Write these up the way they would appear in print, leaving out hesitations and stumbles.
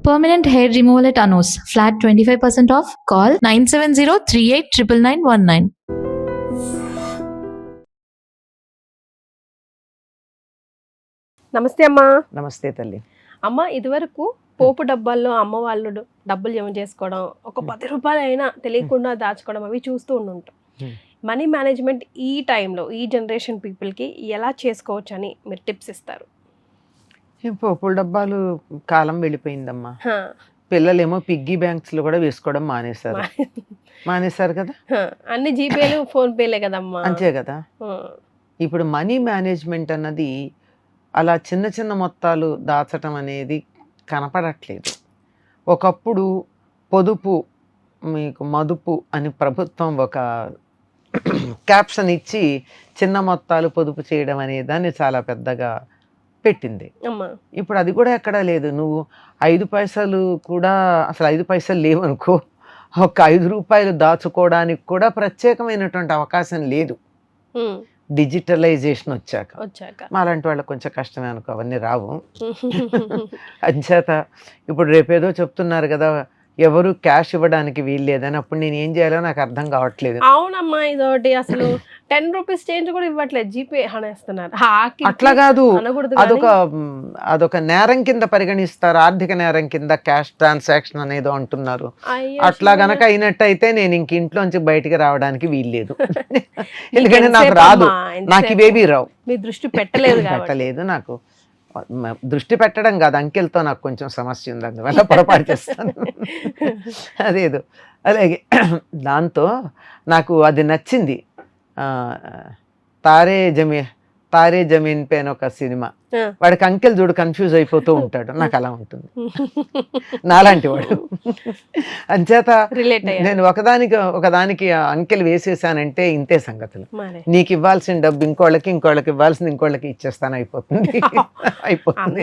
Permanent hair removal at Anos. Flat 25% off. Call 970-389919. నమస్తే అమ్మా. నమస్తే తల్లి. అమ్మ, ఇదివరకు పోపు డబ్బాల్లో అమ్మ వాళ్ళు డబ్బులు జమ చేసుకోవడం, ఒక 10 రూపాయలు అయినా తెలియకుండా దాచుకోవడం అవి చూస్తూ ఉంటాం. మనీ మేనేజ్మెంట్ ఈ టైంలో ఈ జనరేషన్ పీపుల్కి ఎలా చేసుకోవచ్చు అని మీరు టిప్స్ ఇస్తారు? పోపుల డబ్బాలు కాలం వెళ్ళిపోయిందమ్మా. పిల్లలేమో పిగ్గీ బ్యాంక్స్ లో కూడా వేసుకోవడం మానేశారు కదా. అన్ని జీపేలు ఫోన్ పేలే కదమ్మా. అంతే కదా. ఇప్పుడు మనీ మేనేజ్మెంట్ అన్నది అలా చిన్న చిన్న మొత్తాలు దాచటం అనేది కనపడట్లేదు. ఒకప్పుడు పొదుపు మీకు మదుపు అని ప్రభుత్వం ఒక క్యాప్షన్ ఇచ్చి చిన్న మొత్తాలు పొదుపు చేయడం అనే దాన్ని చాలా పెద్దగా పెట్టింది. ఇప్పుడు అది కూడా ఎక్కడా లేదు. నువ్వు 5 పైసలు కూడా అసలు 5 పైసలు లేవనుకో, ఒక 5 రూపాయలు దాచుకోవడానికి కూడా ప్రత్యేకమైనటువంటి అవకాశం లేదు. డిజిటలైజేషన్ వచ్చాక మాలాంటి వాళ్ళకి కొంచెం కష్టమే అనుకో, అవన్నీ రావు. అంచేత ఇప్పుడు రేపేదో చెప్తున్నారు కదా, ఎవరు క్యాష్ ఇవ్వడానికి వీల్లేదని. అప్పుడు నేను ఏం చేయాలో నాకు అర్థం కావట్లేదు. అవునమ్మా, ఇదొకటి అసలు 10 రూపీస్ చేంజ్ కూడా ఇవ్వట్లేదు, జీపే అనేస్తున్నారు. అట్లా కాదు, అదొక నేరం కింద పరిగణిస్తారు, ఆర్థిక నేరం కింద క్యాష్ ట్రాన్సాక్షన్ అనేదో అంటున్నారు. అట్లా గనక అయినట్టయితే నేను ఇంక ఇంట్లోంచి బయటికి రావడానికి వీల్లేదు. ఎందుకంటే నాకు రాదు, నాకు ఇవేవి రావు. మీ దృష్టి పెట్టలేదు నాకు దృష్టి పెట్టడం కాదు, అంకెలతో నాకు కొంచెం సమస్య ఉంది, అందువల్ల పొరపాటు చేస్తాను. అదేదో అలాగే దాంతో నాకు అది నచ్చింది. తారే జమీన్ పైన ఒక సినిమా, వాడికి అంకెల్ చూడు కన్ఫ్యూజ్ అయిపోతూ ఉంటాడు, నాకు అలా ఉంటుంది, నాలాంటి వాడు. అంచేత నేను ఒకదానికి అంకెలు వేసేసానంటే ఇంతే సంగతులు. నీకు ఇవ్వాల్సిన డబ్బు ఇంకోళ్ళకి ఇవ్వాల్సింది ఇంకోళ్ళకి ఇచ్చేస్తాను, అయిపోతుంది.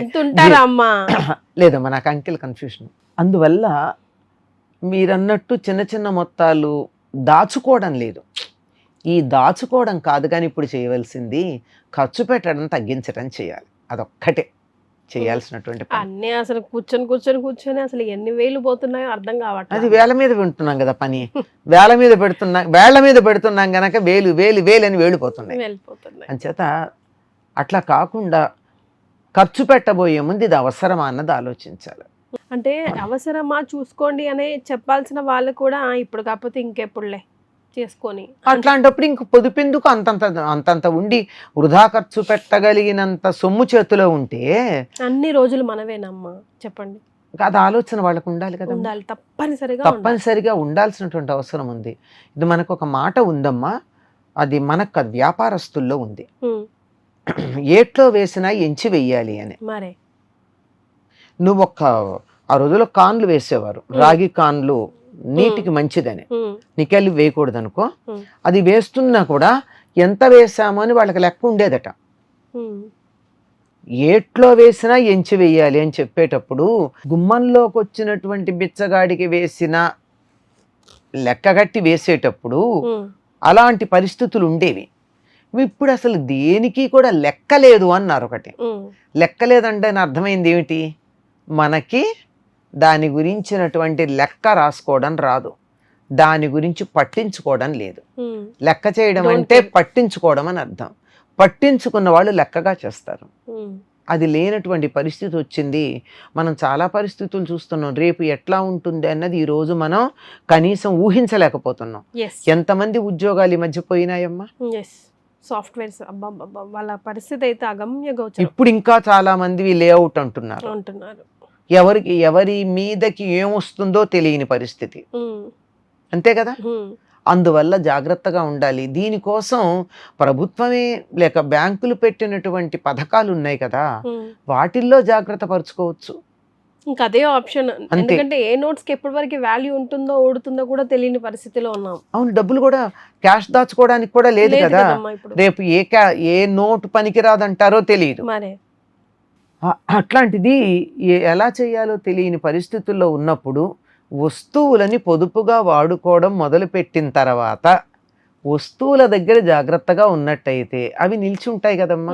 లేదమ్మా, నాకు అంకెల్ కన్ఫ్యూషన్. అందువల్ల మీరన్నట్టు చిన్న చిన్న మొత్తాలు దాచుకోవడం లేదు. ఈ దాచుకోవడం కాదు కానీ ఇప్పుడు చేయవలసింది ఖర్చు పెట్టడం తగ్గించడం చేయాలి. అదొక్కటే చేయాల్సినటువంటి అన్నీ. అసలు కూర్చొని అసలు ఎన్ని వేలు పోతున్నాయో అర్థం కావట్లేదు. అది వేల మీద వింటున్నాం కదా పని, వేళ్ల మీద పెడుతున్నాం గనక వేలు అని వెళ్ళిపోతున్నాయి. అంచేత అట్లా కాకుండా ఖర్చు పెట్టబోయే ముందు ఇది అవసరమా అన్నది ఆలోచించాలి. అంటే అవసరమా చూసుకోండి అనే చెప్పాల్సిన వాళ్ళు కూడా ఇప్పుడు కాకపోతే ఇంకెప్పుడులే చేసుకొని, అట్లాంటప్పుడు ఇంక పొదుపెందుకు అంతంత ఉండి వృధా ఖర్చు పెట్టగలిగినంత సొమ్ము చేతిలో ఉంటే అన్ని రోజులు మనవేనమ్మా, చెప్పండి. అది ఆలోచన వాళ్ళకు ఉండాలి కదా, తప్పనిసరిగా ఉండాల్సినటువంటి అవసరం ఉంది. ఇది మనకు ఒక మాట ఉందమ్మా, అది మనకు వ్యాపారస్తుల్లో ఉంది, ఏట్లో వేసినా ఎంచి వెయ్యాలి అని. మరే నువ్వు ఆ రోజుల్లో కాన్లు వేసేవారు, రాగి కాన్లు నీటికి మంచిదని, నికెళ్ళి వేయకూడదు అనుకో. అది వేస్తున్నా కూడా ఎంత వేసామో అని వాళ్ళకి లెక్క ఉండేదట. ఏట్లో వేసినా ఎంచి వెయ్యాలి అని చెప్పేటప్పుడు గుమ్మంలోకి వచ్చినటువంటి బిచ్చగాడికి వేసిన లెక్కగట్టి వేసేటప్పుడు అలాంటి పరిస్థితులు ఉండేవి. ఇప్పుడు అసలు దేనికి కూడా లెక్క లేదు అన్నారు. ఒకటి లెక్క లేదంటే అర్థమైంది ఏమిటి, మనకి దాని గురించినటువంటి లెక్క రాసుకోవడం రాదు, దాని గురించి పట్టించుకోవడం లేదు. లెక్క చేయడం అంటే పట్టించుకోవడం అని అర్థం. పట్టించుకున్న వాళ్ళు లెక్కగా చేస్తారు. అది లేనటువంటి పరిస్థితి వచ్చింది. మనం చాలా పరిస్థితులు చూస్తున్నాం. రేపు ఎట్లా ఉంటుంది అన్నది ఈ రోజు మనం కనీసం ఊహించలేకపోతున్నాం. ఎంతమంది ఉద్యోగాలు ఈ మధ్య పోయినాయమ్మా. సాఫ్ట్వేర్స్ వాళ్ళ పరిస్థితి అయితే అగమ్యగోచరం. ఇప్పుడు ఇంకా చాలా మంది లేఅవుట్ అంటున్నారు. ఎవరి మీదకి ఏమొస్తుందో తెలియని పరిస్థితి, అంతే కదా. అందువల్ల జాగ్రత్తగా ఉండాలి. దీనికోసం ప్రభుత్వమే లేక బ్యాంకులు పెట్టినటువంటి పథకాలు ఉన్నాయి కదా, వాటిల్లో జాగ్రత్త పరుచుకోవచ్చు. ఇంకా అదే ఆప్షన్. ఎందుకంటే ఏ నోట్స్ కి ఎప్పటి వరకు వాల్యూ ఉంటుందో ఓడుతుందో కూడా తెలియని పరిస్థితిలో ఉన్నాం. అవును, డబ్బులు కూడా క్యాష్ దాచుకోవడానికి కూడా లేదు కదా. రేపు ఏ నోటు పనికిరాదంటారో తెలియదు. అట్లాంటిది ఎలా చేయాలో తెలియని పరిస్థితుల్లో ఉన్నప్పుడు వస్తువులని పొదుపుగా వాడుకోవడం మొదలుపెట్టిన తర్వాత వస్తువుల దగ్గర జాగ్రత్తగా ఉన్నట్టయితే అవి నిలిచి ఉంటాయి కదమ్మా.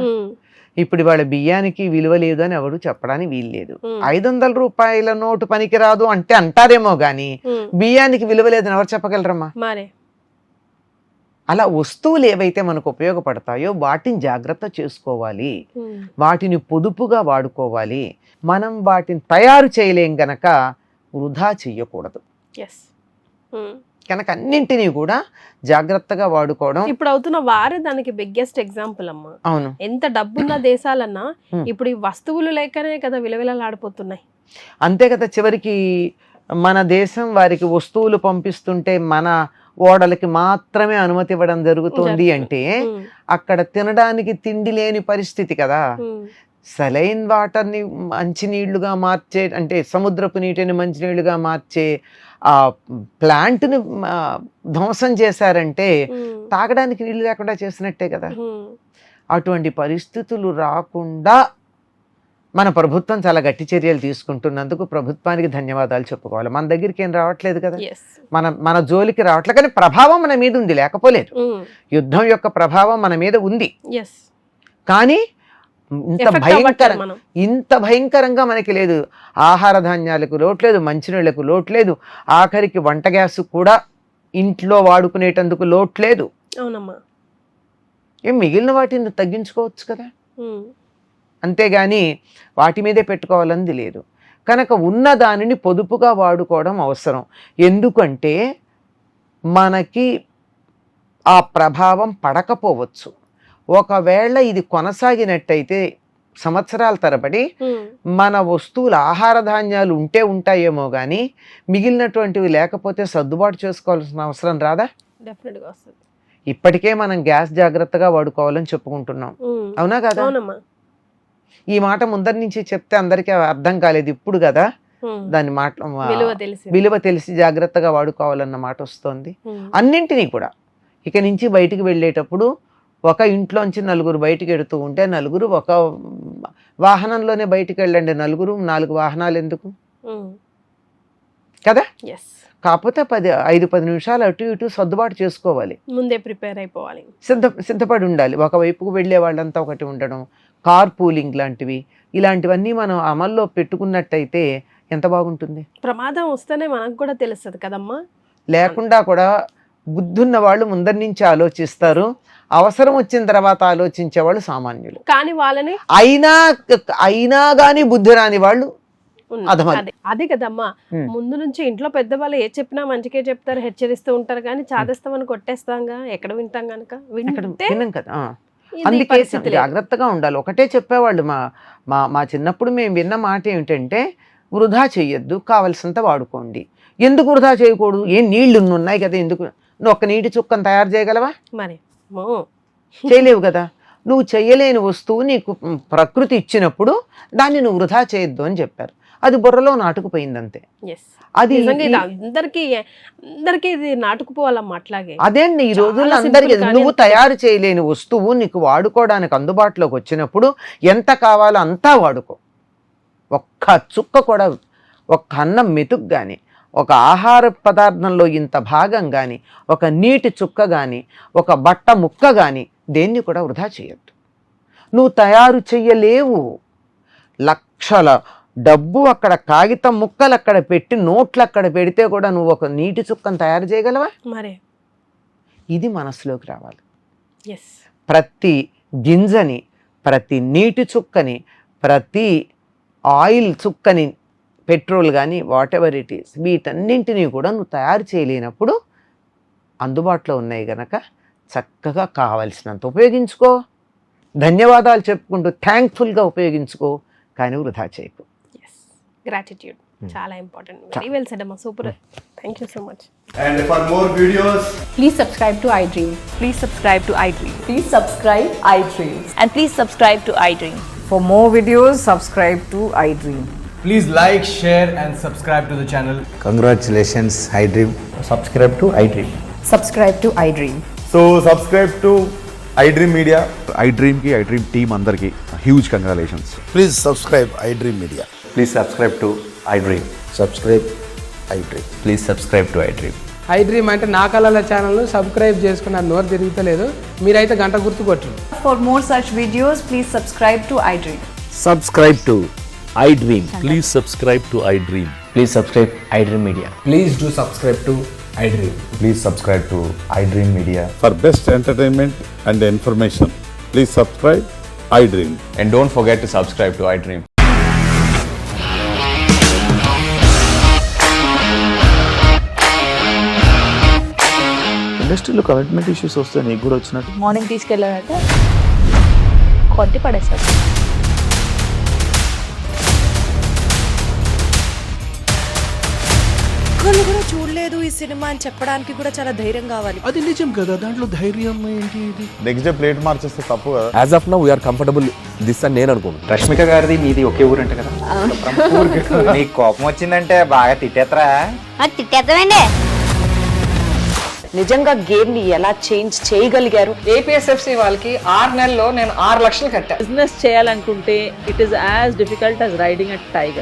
ఇప్పుడు వాళ్ళ బియ్యానికి విలువ లేదు అని ఎవరు చెప్పడానికి వీల్లేదు. ఉమ్, 500 రూపాయల నోటు పనికిరాదు అంటే అంటారేమో గాని ఉమ్, బియ్యానికి విలువ లేదని ఎవరు చెప్పగలరమ్మా? మరే అలా వస్తువులు ఏవైతే మనకు ఉపయోగపడతాయో వాటిని జాగ్రత్త చేసుకోవాలి, ఉమ్, వాటిని పొదుపుగా వాడుకోవాలి. మనం వాటిని తయారు చేయలేం గనక వృధా చెయ్యకూడదు. ఎస్ ఉమ్. కనుక అన్నింటినీ కూడా జాగ్రత్తగా వాడుకోవడం. ఇప్పుడు అవుతున్న వారే దానికి బిగ్గెస్ట్ ఎగ్జాంపుల్ అమ్మా. అవును, ఎంత డబ్బున్న దేశాలన్నా Hmm. ఇప్పుడు ఈ వస్తువులు లేకనే కదా విలవిలలాడిపోతున్నాయి. అంతే కదా. చివరికి మన దేశం వారికి వస్తువులు పంపిస్తుంటే మన ఓడలకి మాత్రమే అనుమతి ఇవ్వడం జరుగుతుంది అంటే ఉమ్, అక్కడ తినడానికి తిండి లేని పరిస్థితి కదా. ఉమ్, సలైన్ వాటర్ని మంచినీళ్లుగా మార్చే, అంటే సముద్రపు నీటిని మంచినీళ్లుగా మార్చే ఆ ప్లాంట్ని ధ్వంసం చేశారంటే ఉమ్, తాగడానికి నీళ్లు లేకుండా చేసినట్టే కదా. ఉమ్, అటువంటి పరిస్థితులు రాకుండా మన ప్రభుత్వం చాలా గట్టి చర్యలు తీసుకుంటున్నందుకు ప్రభుత్వానికి ధన్యవాదాలు చెప్పుకోవాలి. మన దగ్గరికి ఏం రావట్లేదు కదా, yes. మన జోలికి రావట్లేదు. కానీ ప్రభావం మన మీద ఉంది, లేకపోలేదు. ఉమ్, యుద్ధం యొక్క ప్రభావం మన మీద ఉంది. yes. కానీ ఇంత Effect అవ్వట్లేదు మనం. ఇంత భయంకరంగా మనకి లేదు. ఆహార ధాన్యాలకు లోట్లేదు, మంచినీళ్లకు లోట్లేదు, ఆఖరికి వంట గ్యాస్ కూడా ఇంట్లో వాడుకునేటందుకు లోట్లేదు. అవునమ్మా. ఏం మిగిలిన వాటిని తగ్గించుకోవచ్చు కదా, ఉమ్, అంతేగాని వాటి మీదే పెట్టుకోవాలని లేదు. కనుక ఉన్న దానిని పొదుపుగా వాడుకోవడం అవసరం. ఎందుకంటే మనకి ఆ ప్రభావం పడకపోవచ్చు. ఒకవేళ ఇది కొనసాగినట్టయితే సంవత్సరాల తరబడి ఉమ్, మన వస్తువులు ఆహార ధాన్యాలు ఉంటే ఉంటాయేమో కానీ మిగిలినటువంటివి లేకపోతే సర్దుబాటు చేసుకోవాల్సిన అవసరం రాదా? definite గా వస్తుంది. ఇప్పటికే మనం గ్యాస్ జాగ్రత్తగా వాడుకోవాలని చెప్పుకుంటున్నాం, ఉమ్, అవునా కదా? అవునమ్మా. ఈ మాట ముందరి నుంచి చెప్తే అందరికీ అర్థం కాలేదు, ఇప్పుడు కదా ఉమ్, దాని మాట విలువ తెలిసి. విలువ తెలిసి జాగ్రత్తగా వాడుకోవాలన్న మాట వస్తుంది. ఉమ్, అన్నింటినీ కూడా ఇక నుంచి బయటికి వెళ్ళేటప్పుడు ఒక ఇంట్లోంచి నలుగురు బయటికి వెడుతూ ఉంటే నలుగురు ఒక వాహనంలోనే బయటికి వెళ్ళండి. నలుగురు 4 వాహనాలు ఎందుకు ఉమ్, కదా? yes. కాకపోతే 5-10 నిమిషాలు అటు ఇటు సర్దుబాటు చేసుకోవాలి, ముందే ప్రిపేర్ అయిపోవాలి. సిద్ధపడి ఉండాలి. ఒకవైపుకు వెళ్ళే వాళ్ళంతా ఒకటి ఉండడం, కార్ పూలింగ్ లాంటివి, ఇలాంటివన్నీ మనం అమల్లో పెట్టుకున్నట్టయితే ఎంత బాగుంటుంది. ప్రమాదం వస్తేనే మనకు కూడా తెలుస్తుంది కదమ్మా. లేకుండా కూడా బుద్ధున్న వాళ్ళు ముందరి నుంచి ఆలోచిస్తారు, అవసరం వచ్చిన తర్వాత ఆలోచించే వాళ్ళు సామాన్యులు. కానీ వాళ్ళని అయినా కానీ బుద్ధి రాని వాళ్ళు అధమలు. అదే కదమ్మా. ఉమ్. ముందు నుంచి ఇంట్లో పెద్దవాళ్ళు ఏ చెప్పినా మంచిగా చెప్తారు, హెచ్చరిస్తూ ఉంటారు. కానీ చాదేస్తామని కొట్టేస్తాంగా, ఎక్కడ వింటాం గనక. అక్కడ వింటే విన్నాం కదా. ఇది అందుకే పరిస్థితి లేదు. జాగ్రత్తగా ఉండాలి. ఒకటే చెప్పేవాళ్ళు మా చిన్నప్పుడు మేము విన్న మాట ఏమిటంటే వృధా చెయ్యొద్దు, కావలసినంత వాడుకోండి. ఎందుకు వృధా చేయకూడదు? ఏం నీళ్లు ఉన్నాయి కదా, ఎందుకు? నువ్వు ఒక నీటి చుక్కను తయారు చేయగలవా? మరి చేయలేవు కదా. నువ్వు చెయ్యలేని వస్తువు నీకు ప్రకృతి ఇచ్చినప్పుడు దాన్ని నువ్వు వృధా చేయొద్దు అని చెప్పారు. అది బుర్రలో నాటుకుపోయిందంతే. అది అందరికి ఇది నాటుకుపోవాలమ్మా. అట్లాగే అదేండి ఈ రోజుల్లో చాలా అందరికి simple నువ్వు తయారు చేయలేని వస్తువు నీకు వాడుకోవడానికి అందుబాటులోకి వచ్చినప్పుడు ఎంత కావాలో అంతా వాడుకో. ఒక్క చుక్క కూడా, ఒక్క అన్నం మెతుకు కానీ, ఒక ఆహార పదార్థంలో ఇంత భాగం కానీ, ఒక నీటి చుక్క కానీ, ఒక బట్ట ముక్క కానీ దేన్ని కూడా వృధా చేయొద్దు. నువ్వు తయారు చెయ్యలేవు. లక్షల డబ్బు అక్కడ కాగితం ముక్కలు అక్కడ పెట్టి నోట్లు అక్కడ పెడితే కూడా నువ్వు ఒక నీటి చుక్కను తయారు చేయగలవా? మరి ఇది మనసులోకి రావాలి. ఎస్. ప్రతి గింజని, ప్రతి నీటి చుక్కని, ప్రతి ఆయిల్ చుక్కని, పెట్రోల్ కానీ వాట్ ఎవర్ ఇట్ ఈస్, వీటన్నింటినీ కూడా నువ్వు తయారు చేయలేనప్పుడు అందుబాటులో ఉన్నాయి కనుక చక్కగా కావలసినంత ఉపయోగించుకో. ధన్యవాదాలు చెప్పుకుంటూ థ్యాంక్ఫుల్గా ఉపయోగించుకో, కానీ వృధా చేయకు. గ్రాటిట్యూడ్ చాలా ఇంపార్టెంట్. వెరీ వెల్ సెడ్ అమ్మా. Super. Thank you so much. And for more videos, Please subscribe to iDream. Please subscribe to iDream. Please subscribe iDream. And please subscribe to iDream. For more videos, subscribe to iDream. please like, share and subscribe to the channel. Congratulations, iDream. subscribe to iDream. Subscribe to iDream. So subscribe to iDream Media. iDream ki iDream team andarki huge congratulations. Please subscribe iDream Media. Please subscribe to iDream. Subscribe iDream. Please subscribe to iDream. I dream అంటే నా కళల channel subscribe చేసుకున్న నోరు తిరుగుతలేదు, మీరైతే గంట గుర్తు కొట్టండి. For more such videos, please subscribe to iDream. Subscribe to iDream. Please subscribe to iDream. Please subscribe iDream Media. Please do subscribe to iDream. Please subscribe to iDream Media. For best entertainment and information, please subscribe iDream. And don't forget to subscribe to iDream. ఇండస్ట్రీలో commitment issues వస్తే నీకు కూడా వచ్చినట్టు morning తీసుకెళ్ళాడంటే కొట్టి పడేస్తాడు. ఒక్కళ్ళు కూడా చూడలేదు ఈ సినిమా అని చెప్పడానికి కూడా చాలా ధైర్యం కావాలి. అది నిజం కదా, దాంట్లో ధైర్యం ఏంటి? ఇది నెక్స్ట్ డే ప్లేట్ మార్చేస్తే తప్పు కదా. As of now we are comfortable this అని నేను అనుకుంటున్నాను. రష్మిక గారిది మీది ఒకే ఊరు అంట కదా. నీకు కోపం వచ్చిందంటే బాగా తిట్టేత్తరా? తిట్టేద్దామండి. నిజంగా గేమ్ ని ఎలా చేంజ్ చేయగలిగారు? ఏపీఎస్ఎఫ్సి వాళ్ళకి 6 నెలల్లో నేను 6 లక్షలు కట్టా. బిజినెస్ చేయాలనుకుంటే it is as difficult as riding a tiger.